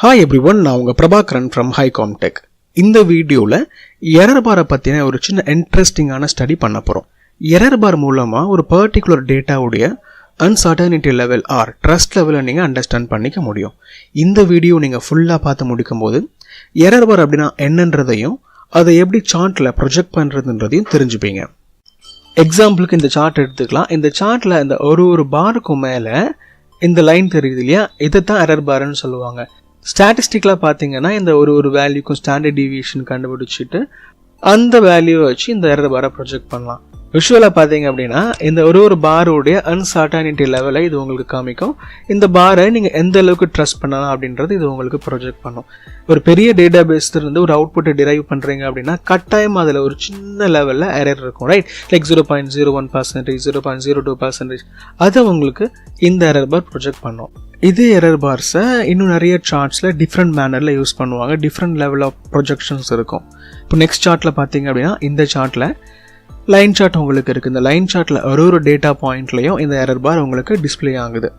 Hi everyone, நான் உங்க Prabhakaran from HiComTech. இந்த வீடியோல எரர் பாரை பத்தின ஒரு சின்ன இன்ட்ரெஸ்டிங்கான ஸ்டடி பண்ண போறோம். எரர் பார் மூலமா ஒரு பர்టిక్యులர் டேட்டாவுடைய uncertainty level ஆர் ட்ரஸ்ட் லெவலை நீங்க அண்டர்ஸ்டாண்ட் பண்ணிக்க முடியும். இந்த வீடியோ நீங்க ஃபுல்லா பார்த்து முடிக்கும்போது எரர் பார் அப்படினா என்னன்றதையும் அதை எப்படி சார்ட்ல ப்ரொஜெக்ட் பண்றதுன்றதையும் தெரிஞ்சுப்பீங்க. எக்ஸாம்பிளுக்கு இந்த சார்ட் எடுத்துக்கலாம். இந்த சார்ட்ல இந்த ஒரு பாருக்கு மேல இந்த லைன் தெரியுது இல்லையா, இதை தான் எரர் பார்னு சொல்லுவாங்க. ஸ்டாட்டிஸ்டிக்லாம் பார்த்தீங்கன்னா இந்த ஒரு வேல்யூக்கும் ஸ்டாண்டர்ட் டிவியேஷன் கண்டுபிடிச்சிட்டு அந்த வேல்யூவை வச்சு இந்த எரர் பாரை ப்ரொஜெக்ட் பண்ணலாம். விஷுவலாக பார்த்தீங்க அப்படின்னா இந்த ஒரு பாரோடைய அன்சர்டனிட்டி லெவலை இது உங்களுக்கு காமிக்கும். இந்த பாரை நீங்கள் எந்த அளவுக்கு ட்ரஸ்ட் பண்ணலாம் அப்படின்றது இது உங்களுக்கு ப்ரொஜெக்ட் பண்ணும். ஒரு பெரிய டேட்டா பேஸ்லேருந்து ஒரு அவுட்புட்டை டிரைவ் பண்ணுறீங்க அப்படின்னா கட்டாயம் அதில் ஒரு சின்ன லெவலில் எரர் இருக்கும், ரைட்? லைக் 0.01%, 0.02%. அதை உங்களுக்கு இந்த எரர் பார் ப்ரொஜெக்ட் பண்ணும். இதே எரர் பார்ஸை இன்னும் நிறைய சார்ட்ஸில் டிஃப்ரெண்ட் மேனரில் யூஸ் பண்ணுவாங்க. டிஃப்ரெண்ட் லெவல் ஆஃப் ப்ரொஜெக்ஷன்ஸ் இருக்கும். இப்போ நெக்ஸ்ட் சார்ட்டில் பார்த்தீங்க அப்படின்னா இந்த சார்ட்டில் லைன் சார்ட் உங்களுக்கு இருக்குது. இந்த லைன் சார்ட்டில் ஒரு டேட்டா பாயிண்ட்லையும் இந்த எரர் பார் உங்களுக்கு டிஸ்பிளே ஆகுது.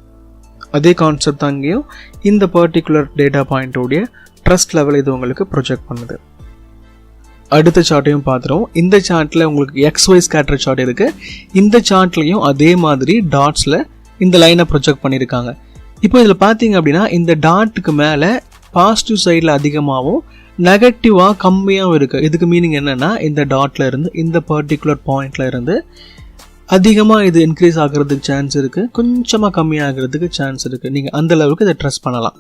அதே கான்செப்ட் தான் இங்கேயும் இந்த பர்டிகுலர் டேட்டா பாயிண்டோடைய ட்ரஸ்ட் லெவல் இது உங்களுக்கு ப்ரொஜெக்ட் பண்ணுது. அடுத்த சார்ட்டையும் பார்த்துருவோம். இந்த சார்ட்டில் உங்களுக்கு XY ஸ்கேட்டர் சார்ட் இருக்குது. இந்த சார்ட்லையும் அதே மாதிரி டாட்ஸில் இந்த லைனை ப்ரொஜெக்ட் பண்ணியிருக்காங்க. இப்போ இதில் பார்த்தீங்க அப்படின்னா இந்த டாட்டுக்கு மேலே பாசிட்டிவ் சைடில் அதிகமாகவும் நெகட்டிவாக கம்மியாகவும் இருக்குது. இதுக்கு மீனிங் என்னென்னா இந்த டாட்டில் இருந்து இந்த பர்டிகுலர் பாயிண்டில் இருந்து அதிகமாக இது இன்க்ரீஸ் ஆகிறதுக்கு சான்ஸ் இருக்குது, கொஞ்சமாக கம்மியாகிறதுக்கு சான்ஸ் இருக்குது. நீங்கள் அந்த அளவுக்கு இதை ட்ரஸ்ட் பண்ணலாம்.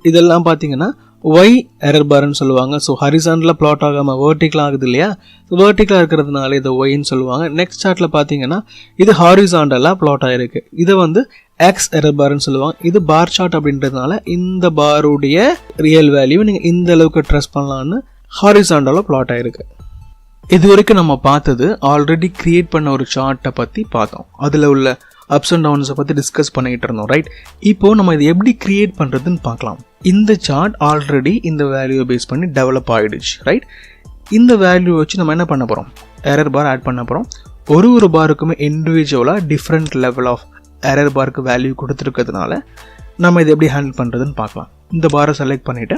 இதெல்லாம் பார்த்தீங்கன்னா ஒய் எரர் பார்னு சொல்லுவாங்க. ஸோ ஹரிசாண்டலாக பிளாட் ஆகாமல் வேர்ட்டிக்கலாக ஆகுது இல்லையா, ஸோ வேர்ட்டிக்கலாக இருக்கிறதுனால இதை ஒய்ன்னு சொல்லுவாங்க. நெக்ஸ்ட் சார்ட்டில் பார்த்தீங்கன்னா இது ஹாரிசாண்டலாக பிளாட் ஆகிருக்கு. இதை வந்து எக்ஸ் எரர் பார்னு சொல்லுவாங்க. இது பார் சார்ட் அப்படின்றதுனால இந்த பாருடைய ரியல் வேல்யூ நீங்கள் இந்த அளவுக்கு ட்ரஸ்ட் பண்ணலான்னு ஹாரிசாண்டலாக பிளாட் ஆகிருக்கு. இது வரைக்கும் நம்ம பார்த்தது ஆல்ரெடி கிரியேட் பண்ண ஒரு சார்ட்டை பற்றி பார்த்தோம். அதில் உள்ள அப்ஸ் அண்ட் டவுன்ஸை பற்றி டிஸ்கஸ் பண்ணிக்கிட்டு இருந்தோம், ரைட்? இப்போது நம்ம இதை எப்படி கிரியேட் பண்ணுறதுன்னு பார்க்கலாம். இந்த சார்ட் ஆல்ரெடி இந்த வேல்யூவை பேஸ் பண்ணி டெவலப் ஆகிடுச்சு, ரைட்? இந்த வேல்யூ வச்சு நம்ம என்ன பண்ண போகிறோம்? எரர் பார் ஆட் பண்ண போகிறோம். ஒரு பாருக்குமே இண்டிவிஜுவலாக டிஃப்ரெண்ட் லெவல் ஆஃப் எரர் பாருக்கு வேல்யூ கொடுத்துருக்கிறதுனால நம்ம இதை எப்படி ஹேண்டில் பண்ணுறதுன்னு பார்க்கலாம். இந்த பாரை செலக்ட் பண்ணிவிட்டு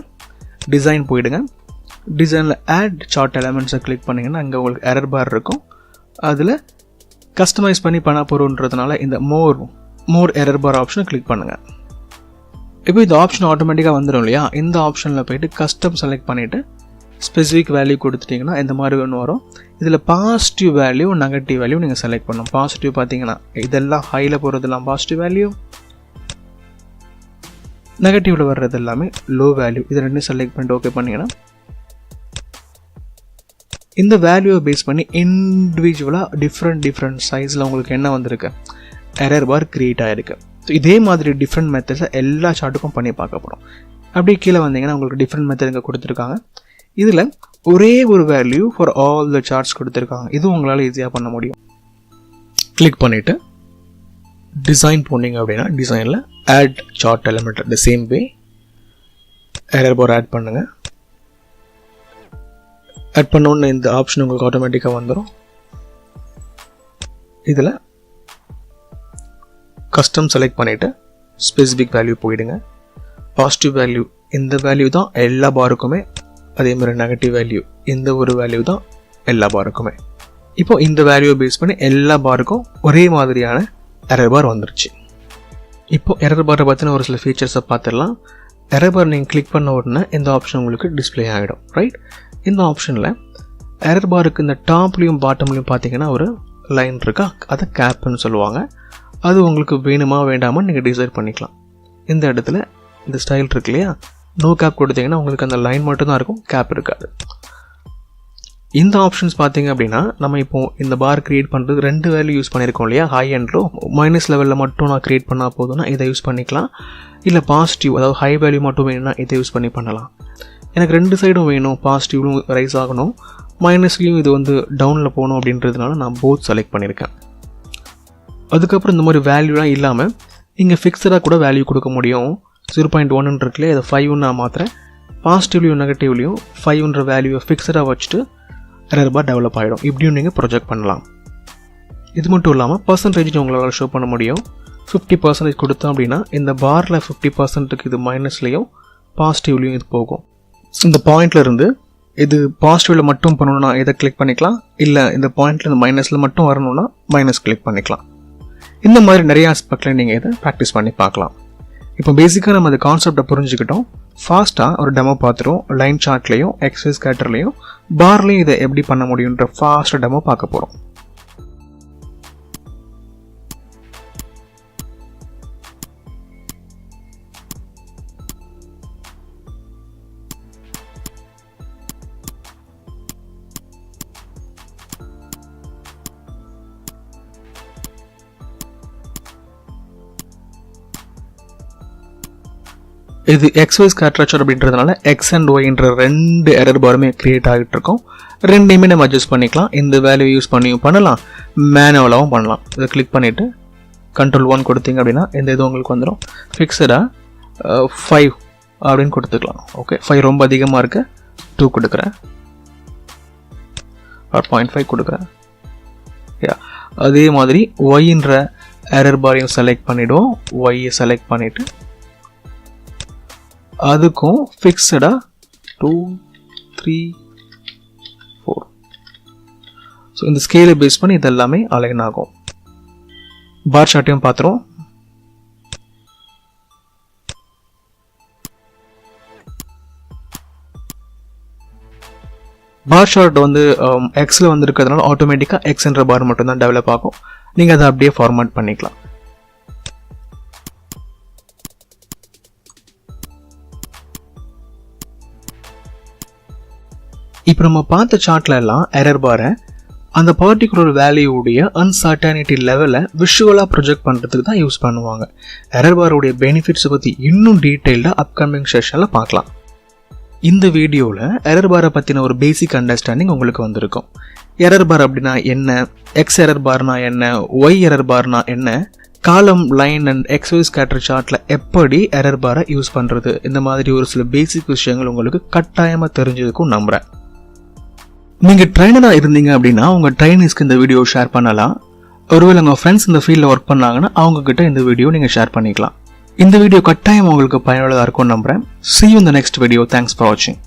டிசைன் போயிடுங்க. டிசைனில் ஆட் சார்ட் எலமெண்ட்ஸை கிளிக் பண்ணிங்கன்னா அங்கே உங்களுக்கு எரர் பார் இருக்கும். அதில் கஸ்டமைஸ் பண்ணி பண்ண போகிறோன்றதுனால இந்த மோர் எரர் பார் ஆப்ஷனை கிளிக் பண்ணுங்கள். இப்போ இந்த ஆப்ஷன் ஆட்டோமேட்டிக்காக வந்துடும் இல்லையா? இந்த ஆப்ஷனில் போய்ட்டு கஸ்டம் செலக்ட் பண்ணிவிட்டு ஸ்பெசிஃபிக் வேல்யூ கொடுத்துட்டிங்கன்னா இந்த மாதிரி ஒன்று வரும். இதில் பாசிட்டிவ் வேல்யூ, நெகட்டிவ் வேல்யூ நீங்கள் செலக்ட் பண்ணணும். பாசிட்டிவ் பார்த்தீங்கன்னா இதெல்லாம் ஹையில் போகிறதெல்லாம் பாசிட்டிவ் வேல்யூ, நெகட்டிவில் வர்றது எல்லாமே லோ வேல்யூ. இது ரெண்டும் செலக்ட் பண்ணிட்டு ஓகே பண்ணிங்கன்னா இந்த வேல்யூவை பேஸ் பண்ணி இண்டிவிஜுவலாக டிஃப்ரெண்ட் சைஸில் உங்களுக்கு என்ன வந்திருக்கு, எரர் பார் கிரியேட் ஆகிருக்கு. ஸோ இதே மாதிரி டிஃப்ரெண்ட் மெத்தட்ஸை எல்லா சார்ட்டுக்கும் பண்ணி பார்க்க போகிறோம். அப்படியே கீழே வந்தீங்கன்னா உங்களுக்கு டிஃப்ரெண்ட் மெத்தட் இங்கே கொடுத்துருக்காங்க. இதில் ஒரே ஒரு value for all the charts கொடுத்துருக்காங்க. இது உங்களால் ஈஸியாக பண்ண முடியும். கிளிக் பண்ணிவிட்டு டிசைன் போனீங்க அப்படின்னா டிசைனில் add chart element the same way error bar add பண்ணுங்கள். ஆட் பண்ணோன்னு இந்த ஆப்ஷன் உங்களுக்கு ஆட்டோமேட்டிக்காக வந்துடும். இதில் கஸ்டம் செலக்ட் பண்ணிவிட்டு ஸ்பெசிஃபிக் வேல்யூ போயிடுங்க. பாசிட்டிவ் வேல்யூ இந்த வேல்யூ தான் எல்லா பாருக்குமே, அதே மாதிரி நெகட்டிவ் வேல்யூ இந்த ஒரு வேல்யூ தான் எல்லா பாருக்குமே. இப்போ இந்த வேல்யூவை பேஸ் பண்ணி எல்லா பாருக்கும் ஒரே மாதிரியான எரர் பார் வந்துருச்சு. இப்போ எரர் பாரை பற்றின ஒரு சில ஃபீச்சர்ஸை பார்த்துடலாம். எரர் பார் நீங்கள் கிளிக் பண்ண உடனே இந்த ஆப்ஷன் உங்களுக்கு டிஸ்பிளே ஆகிடும், ரைட்? இந்த ஆப்ஷனில் எரர் பாருக்கு இந்த டாப்லேயும் பாட்டம்லேயும் பார்த்தீங்கன்னா ஒரு லைன் இருக்கா, அதை கேப்னு சொல்லுவாங்க. அது உங்களுக்கு வேணுமா வேண்டாமான்னு நீங்கள் டிசைட் பண்ணிக்கலாம். இந்த இடத்துல இந்த ஸ்டைல் இருக்கு இல்லையா, நோ கேப் கொடுத்தீங்கன்னா உங்களுக்கு அந்த லைன் மட்டும்தான் இருக்கும், கேப் இருக்காது. இந்த ஆப்ஷன்ஸ் பார்த்தீங்க அப்படின்னா நம்ம இப்போ இந்த பார் கிரியேட் பண்ணுறது 2 வேல்யூ யூஸ் பண்ணியிருக்கோம் இல்லையா, ஹை அண்ட் லோ. மைனஸ் லெவலில் மட்டும் நான் கிரியேட் பண்ணால் போதும்னா இதை யூஸ் பண்ணிக்கலாம். இல்லை பாசிட்டிவ், அதாவது ஹை வேல்யூ மட்டும் வேணும்னா இதை யூஸ் பண்ணலாம். எனக்கு 2 சைடும் வேணும், பாசிட்டிவ்லும் ரைஸ் ஆகணும், மைனஸ்லேயும் இது வந்து டவுனில் போகணும் அப்படின்றதுனால நான் போத் செலக்ட் பண்ணியிருக்கேன். அதுக்கப்புறம் இந்த மாதிரி வேல்யூலாம் இல்லாமல் இங்கே ஃபிக்ஸடாக கூட வேல்யூ கொடுக்க முடியும். 0.1 இருக்குல்ல, அதை 5 நான் மாத்திரேன். பாசிட்டிவ்லையும் நெகட்டிவ்லையும் 5 வேல்யூவை ஃபிக்ஸடாக வச்சுட்டு எரர் பார் டெவலப் ஆகிடும். இப்படியும் நீங்கள் ப்ரொஜெக்ட் பண்ணலாம். இது மட்டும் இல்லாமல் பர்சன்டேஜ் உங்களால் ஷோ பண்ண முடியும். 50% கொடுத்தோம் அப்படின்னா இந்த பாரில் 50%க்கு இது மைனஸ்லேயும் பாசிட்டிவ்லையும் இது போகும். இந்த பாயிண்ட்ல இருந்து இது பாசிட்டிவ்ல மட்டும் பண்ணணும்னா இதை கிளிக் பண்ணிக்கலாம், இல்லை இந்த பாயிண்ட்ல இந்த மைனஸில் மட்டும் வரணும்னா மைனஸ் கிளிக் பண்ணிக்கலாம். இந்த மாதிரி நிறைய ஆஸ்பெக்டில் நீங்கள் இதை ப்ராக்டிஸ் பண்ணி பார்க்கலாம். இப்போ பேசிக்காக நம்ம அந்த கான்செப்டை புரிஞ்சுக்கிட்டோம். ஃபாஸ்ட்டாக ஒரு டெமோ பார்த்துருவோம். லைன் சார்ட்லேயும் எக்ஸசைஸ் ஸ்கேட்டர்லையும் பார்லையும் இதை எப்படி பண்ண முடியுன்ற ஃபாஸ்ட்டாக டெமோ பார்க்க போகிறோம். இது எக்ஸ்ஒய் ஸ்கேட்டர் அப்படின்றதுனால எக்ஸ் அண்ட் ஒய்ன்ற 2 எரர் பாருமே கிரியேட் ஆகிட்டு இருக்கும். ரெண்டையுமே நம்ம அட்ஜஸ்ட் பண்ணிக்கலாம். இந்த வேல்யூ யூஸ் பண்ணியும் பண்ணலாம், மேனுவலாகவும் பண்ணலாம். இதை கிளிக் பண்ணிவிட்டு Ctrl 1 கொடுத்தீங்க அப்படின்னா இந்த இது உங்களுக்கு வந்துடும். ஃபிக்ஸடாக 5 அப்படின்னு கொடுத்துக்கலாம். ஓகே, 5 ரொம்ப அதிகமாக இருக்குது, 2 கொடுக்குறேன், 0.5 கொடுக்குறேன். அதே மாதிரி ஒய்ன்ற எரர் பாரையும் செலக்ட் பண்ணிவிடுவோம். ஒய்யை செலக்ட் பண்ணிவிட்டு அதுக்கும் ஃபிக்ஸடாக 2, 3, 4. ஸோ இந்த ஸ்கேலை பேஸ் பண்ணி இது எல்லாமே அலைன் ஆகும். பார் சார்ட்டையும் பார்த்துருவோம். பார் சார்ட் வந்து எக்ஸில் வந்து இருக்கிறதுனால ஆட்டோமேட்டிக்காக எக்ஸ்ன்ற பார் மட்டும்தான் டெவலப் ஆகும். நீங்கள் அதை அப்படியே ஃபார்மேட் பண்ணிக்கலாம். இப்போ நம்ம பார்த்த சார்ட்ல எல்லாம் எரர் பாரை அந்த பர்டிகுலர் வேல்யூடைய அன்சர்டனிட்டி லெவலை விஷுவலாக ப்ரொஜெக்ட் பண்ணுறதுக்கு தான் யூஸ் பண்ணுவாங்க. எரர் பாருடைய பெனிஃபிட்ஸை பற்றி இன்னும் டீட்டெயில்டாக அப்கமிங் செஷனில் பார்க்கலாம். இந்த வீடியோவில் எரர் பாரை பற்றின ஒரு பேசிக் அண்டர்ஸ்டாண்டிங் உங்களுக்கு வந்திருக்கும். எரர் பார் அப்படின்னா என்ன, எக்ஸ் எரர் பார்னா என்ன, ஒய் எரர் பார்னா என்ன, காலம், லைன் அண்ட் எக்ஸ்ஒய் ஸ்கேட்டர் சார்ட்டில் எப்படி எரர் பாரை யூஸ் பண்ணுறது, இந்த மாதிரி ஒரு சில பேசிக் விஷயங்கள் உங்களுக்கு கட்டாயமாக தெரிஞ்சதுக்கும் நம்புகிறேன். நீங்கள் ட்ரைனராக இருந்தீங்க அப்படின்னா உங்கள் ட்ரைனிஸ்க்கு இந்த வீடியோ ஷேர் பண்ணலாம். ஒருவேளை உங்கள் ஃப்ரெண்ட்ஸ் இந்த ஃபீல்டில் ஒர்க் பண்ணாங்கன்னா அவங்கக்கிட்ட இந்த வீடியோ நீங்கள் ஷேர் பண்ணிக்கலாம். இந்த வீடியோ கட்டாயம் உங்களுக்கு பயனுள்ளதாக இருக்கும்னு நம்புகிறேன். See you in the next video. Thanks for watching.